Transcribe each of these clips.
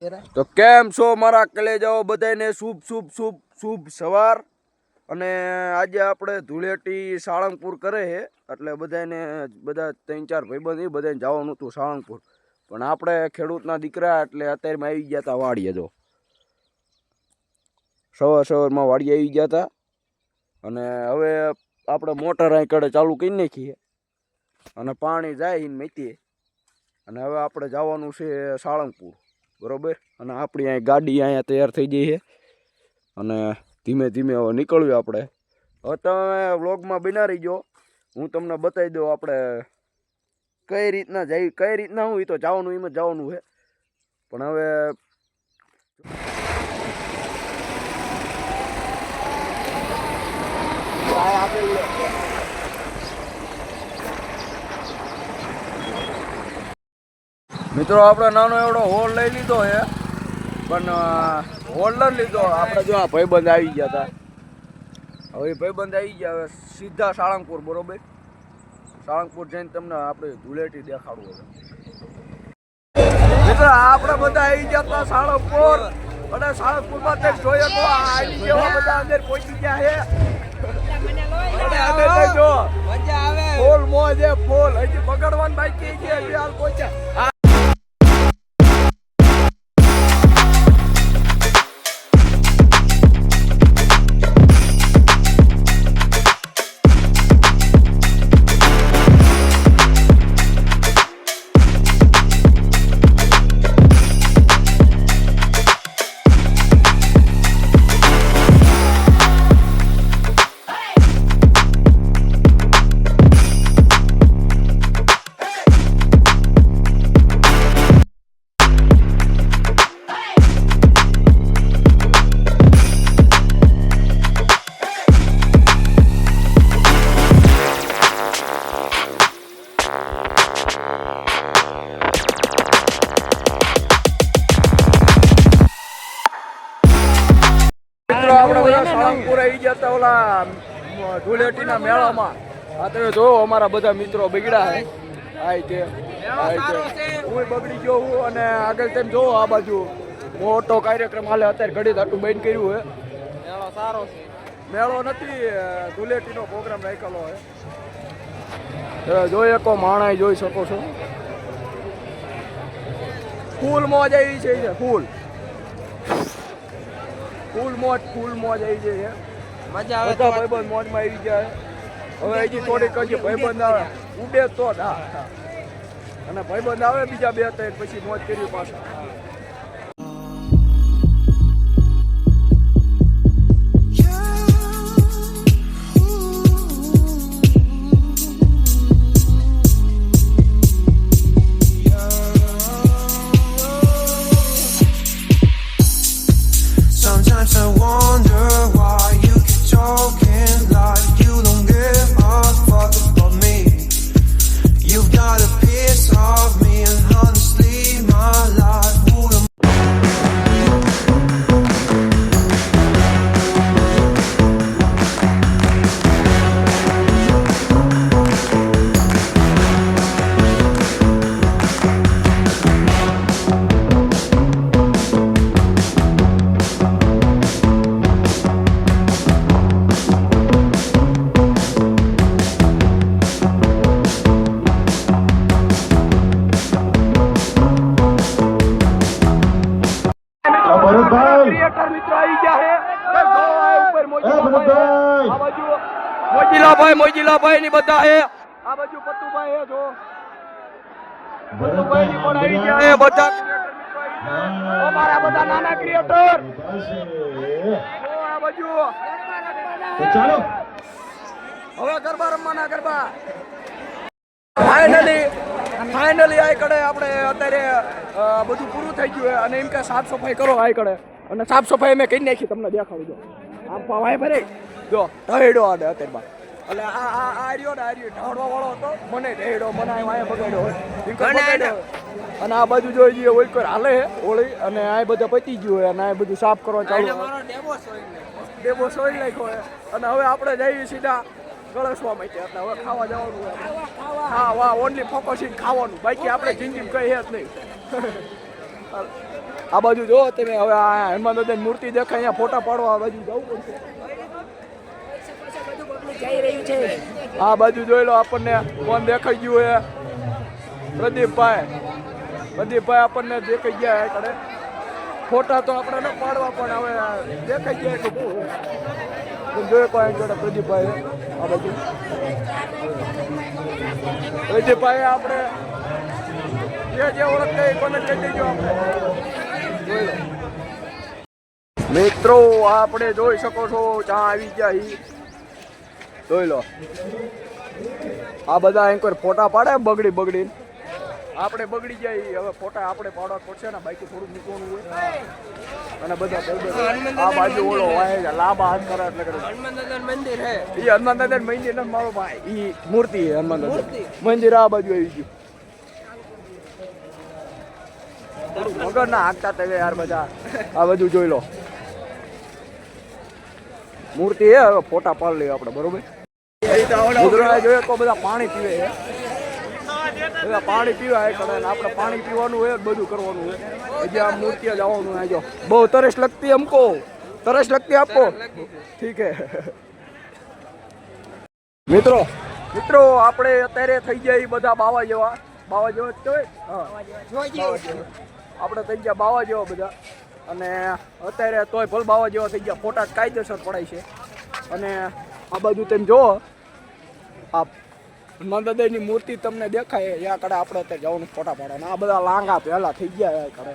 તો કેમ છો મારા કલેજાઓ બધાને શુભ શુભ શુભ શુભ સવાર। અને આજે આપણે ધૂળેટી સાળંગપુર કરે છે એટલે બધા 3-4 ભાઈબંધ એ બધાને જવાનું હતું સાળંગપુર, પણ આપણે ખેડૂતના દીકરા એટલે અત્યારમાં આવી ગયા હતા વાડીએ। જો સવારમાં વાડીએ આવી ગયા હતા અને હવે આપણે મોટર અહીં કડે ચાલુ કરી નાખીએ અને પાણી જાય એને મેતીએ અને હવે આપણે જવાનું છે સાળંગપુર, બરોબર। અને આપણી અહીં ગાડી અહીંયા તૈયાર થઈ ગઈ છે અને ધીમે ધીમે હવે નીકળ્યું આપણે। હવે તમે વ્લોગમાં બના રહીજો, હું તમને બતાવી દઉં આપણે કઈ રીતના જઈ કઈ રીતના હું તો જવાનું એમ જ જવાનું છે, પણ હવે મિત્રો આપણે નાનો એવડો હોલ લઈ લીધો છે, પણ હોલ ન લીધો આપણે। જો આ ભાઈબંધ આવી ગયા હતા, હવે ભાઈબંધ આવી ગયા, હવે સીધા સાળંગપુર, બરોબર। સાળંગપુર જઈને તમને આપણે ધૂળેટી દેખાડવું છે। મિત્રો આપણે બધા આવી ગયા હતા સાળંગપુર, અને સાળંગપુરમાં તે જોઈએ તો આવી જેવા બધા અંદર પહોંચી ગયા છે। જો ફૂલ મોજ છે, ફૂલ હજી બગડવાનું બાકી છે, હાલ પહોંચ્યા। આપણે બધા સાળંગપુર આવી ગયા હતા ઓલા ધૂળેટીના મેળામાં। આ તમે જોવો અમારા બધા મિત્રો બગડ્યા છે, હું બગડી ગયો હું, અને આગળ તેમ જોવો આ બાજુ મોટો કાર્યક્રમ હાલે, અત્યારે ઘડી આટલું બંધ કર્યું છે। મેળો સારો છે, મેળો નથી ધૂળેટીનો પ્રોગ્રામ રાખેલો છે, જોઈ શકો માણા જોઈ શકો છો, ફૂલ મોજ આવી છે, ફૂલ મોજ આવી જાય, મજા આવે, બધા ભાઈબંધ મોજમાં આવી જાય। હવે હજી થોડીક હજી ભાઈબંધ આવે ઉડે તો જ, અને ભાઈબંધ આવે બીજા 2-3 પછી મોજ કરી પાછા। Sometimes I wonder why you keep talking like you don't give a fuck about me. You've got a piece of me, and honestly, my life wouldn't. મોજીલાભાઈ ની બધા હે, આ બાજુ પતુભાઈ હે, જો પતુભાઈ ની પણ આવી ગયા હે, બધા અમારા બધા નાના ક્રિએટર આ બાજુ। ચાલો હવે ગરબા રમવાના, ગરબા ફાઇનલી આ કડે આપણે અત્યારે બધું પૂરું થઈ ગયું અને એમ કે સાફ સફાઈ કરો આ કડે, અને સાફ સફાઈ મેં કરી નાખી, તમને દેખાડું। જો આમ પાવાય ભરે, જો ઢહેડો આડે અત્યારમાં, એટલે આ રહ્યો ને, આ રહ્યો ઢાળવા વાળો હતો, મને ઢેડો મને અહીંયા બગાડ્યો હોય, અને આ બાજુ જોઈ જઈએ ઓઈ કોઈ હાલે હોળી, અને આ બધા પતી ગયું હોય, અને આ બધું સાફ કરવા ચાલુ, ડેબો સોઈ નાખ્યો હોય, અને હવે આપણે જઈએ સીધા ગળસવા માટે, એટલે હવે ખાવા જવાનું હોય। હા વાહ, ઓનલી ફોકસિંગ ખાવાનું, બાકી આપણે જિંદગી કઈ હે જ નહીં। આ બાજુ જો તમે હવે આ હનુમાન દાદાની મૂર્તિ દેખાય અહીંયા ફોટા પાડવા આ બાજુ જવું પડશે. જઈ રહ્યું છે. આ બાજુ જોઈ લો આપણને કોણ દેખાઈ ગયું હે પ્રદીપભાઈ આપણને દેખાઈ ગયા હે કડે ફોટા તો આપણે ન પાડવા પણ હવે દેખાઈ ગયા કે બહુ જોયે કોઈ જોડે પ્રદીપભાઈ આ બાજુ પ્રદીપભાઈ આપણે જે ઓળખતા એ કોને કહી દેજો આપણે જોઈ લો મિત્રો આપણે જોઈ શકો છો ચા આવી ગયા ઈ જોઈ લો આ બધા એન્કર ફોટા પાડે બગડીને આપણે બગડી જાય હવે ફોટા આપણે પાડવા પડશે ને બાકી થોડું મૂકવાનું હોય અને બધા આ બાજુ ઓળો હોય લાંબા હાથ કરે એટલે કરે હનુમાન દાદા મંદિર હે. એ હનુમાન દાદા મંદિર ને મારો ભાઈ ઈ મૂર્તિ હે હનુમાન દાદા મંદિર આ બાજુ આવી ગયું મગર ના હાંકતા તે યાર બધા આ બધું જોઈ લો મૂર્તિ હે હવે ફોટા પાડી લઈએ આપણે બરોબર ગુજરાત જોઈએ તો બધા પાણી પીવે છે બધા પાણી પીવા કરે આપણે પાણી પીવાનું હોય બધું કરવાનું હોય હજી આ મૂર્તિએ જવાનું હોય જો બહુ તરસ લગતી हमको તરસ લગતી આપકો ઠીક હે મિત્રો આપણે અત્યારે થઈ ગયા બધા બાવા જેવા જ કહેવાય હા આપણે થઈ ગયા બાવા જેવા બધા અને અત્યારે તોય ભલ બાવા જેવા થઈ ગયા ફોટા કાયદેસર પડાય છે અને આ બાજુ તમે જો આ હનુમાન દાદાની મૂર્તિ તમને દેખાય યા કડે આપણે અત્યારે જવાનું ફોટા પાડવાના આ બધા લાંગા પહેલા થઈ ગયા યા કડે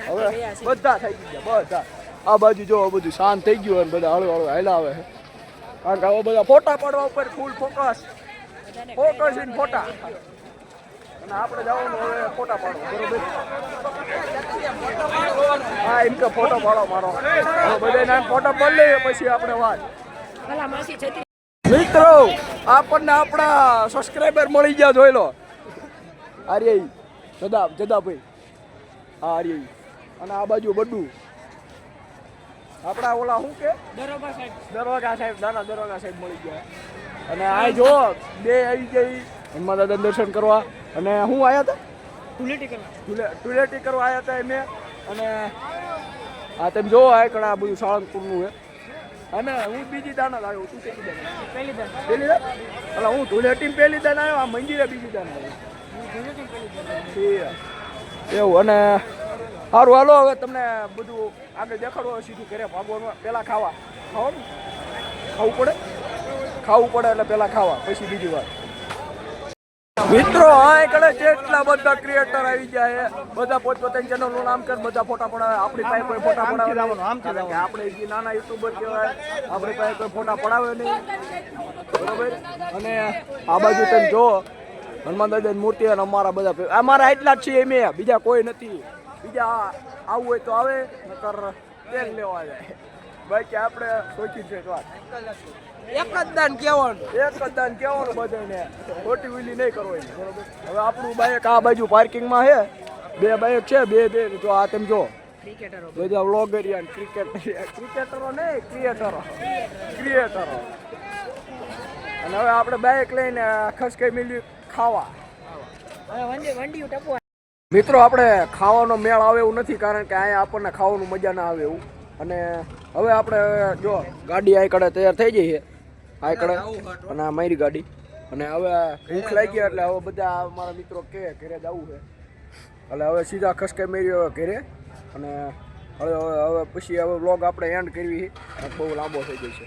હવે બધા થઈ ગયા બધા આ બાજુ જો બધું શાંત થઈ ગયું અને બધા હળવું હાલ્યા આવે કારણ કે હવે બધા ફોટા પાડવા ઉપર ફૂલ ફોકસ ઇન ફોટા અને આપણે જવાનું હવે ફોટા પાડવા બરોબર હા એમ કે ફોટો પાડો મારો બધા ફોટો પાડી લઈએ પછી આપણે વાત મિત્રો આપણને આપણા સબસ્ક્રાઈબર મળી ગયા જોઈ લો આર્ય જદાભાઈ હા આર્ય અને આ બાજુ બડ્ડું આપણા ઓલા શું કે દરવાગા સાહેબ મળી ગયા અને આ જો બે આવી ગઈ હનુમાન દાદા દર્શન કરવા અને હું આવ્યા હતા ટુલેટી કરવા આવ્યા હતા એમે અને આ તમે જો આ કડા બધું સાળંગપુરનું હે અને હું બીજી દાન જ આવ્યો તું પહેલી દાન એટલે હું ધૂળેટી પહેલી દાન આવ્યો આ મંદિરે બીજી દાન આવ્યો એવું અને સારું હાલો હવે તમને બધું આગળ દેખાડવું સીધું ઘરે ભાગવાનું પહેલાં ખાવાનું ખાવું પડે એટલે પહેલાં ખાવા પછી બીજી વાત મિત્રો આ કડે જેટલા બધા ક્રિએટર આવી જાય બધા પોતપોતાની ચેનલનું નામ કર બધા ફોટા પડાવે આપણી પાસે કોઈ ફોટા પડાવે આપણે જે નાના યુટ્યુબર કહેવાય આપણી પાસે કોઈ ફોટા પડાવે નહીં બરોબર અને આ બાજુ તમે જો હનુમાન દાદાની મૂર્તિ અને અમારા એટલા જ છીએ એમ બીજા કોઈ નથી બીજા આવું હોય તો આવે નકર તેલ લેવા જાય બાકી આપણે સોચી છે વાત એક જ દાન કહેવાનું બધાને ખોટી વિલી નહીં કરવાની બરોબર હવે આપણું બાઇક આ બાજુ પાર્કિંગમાં છે બે બાઇક છે બે જો આ તમે જો બધા વ્લોગરિયન ક્રિકેટરો નહીં ક્રિએટરો અને હવે આપણે બાઇક લઈને ખસકાઈ મિલી ખાવા મિત્રો આપણે ખાવાનો મેળ આવે એવું નથી કારણ કે અહીંયા આપણને ખાવાનું મજા ના આવે એવું અને હવે આપણે જો ગાડી આ કડે તૈયાર થઈ જઈ છે આ કડે અને આ મારી ગાડી અને હવે ભૂખ લાગી એટલે હવે બધા મારા મિત્રો કે ઘરે જવું છે એટલે હવે સીધા ખસકાઈ મેરી હવે ઘરે અને હવે પછી હવે વ્લોગ આપણે એન્ડ કરવી બહુ લાંબો થઈ જશે